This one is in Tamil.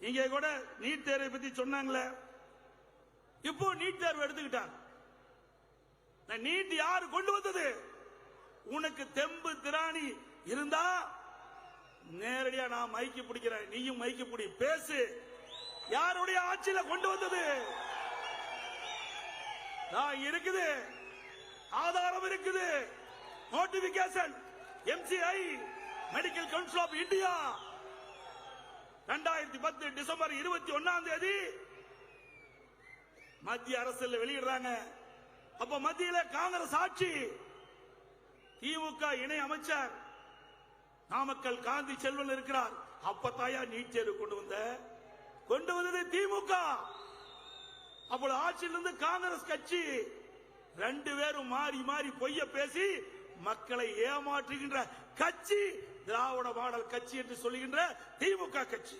இங்க கூட நீட் தேர்வை பத்தி சொன்னாங்களே, இப்போ நீட் தேர்வு எடுத்துக்கிட்டாங்க. நீட் யாரு கொண்டு வந்தது? உனக்கு தெம்பு திராணி இருந்தா நேரடியா நான் மைக்கு பிடிக்கிறேன், நீயும் மைக்கு பிடி, பேசு. யாருடைய ஆட்சியில கொண்டு வந்தது? இருக்குது, ஆதாரம் இருக்குது. Notification MCI medical council of India 2010 December 21 மத்திய அரசு வெளியிடுறாங்க. அப்ப மத்தியில காங்கிரஸ் ஆட்சி, திமுக இணை அமைச்சர் நாமக்கல் காந்தி செல்வன் இருக்கிறார். அப்பத்தாயா நீட் தேர்வு கொண்டு வந்தது திமுக. அப்பொழுது ஆட்சியிலிருந்து காங்கிரஸ் கட்சி 2 பேரும் மாறி மாறி பொய்ய பேசி மக்களை ஏமாற்றுகின்ற கட்சி திராவிட மாடல் கட்சி என்று சொல்லுகின்ற திமுக கட்சி.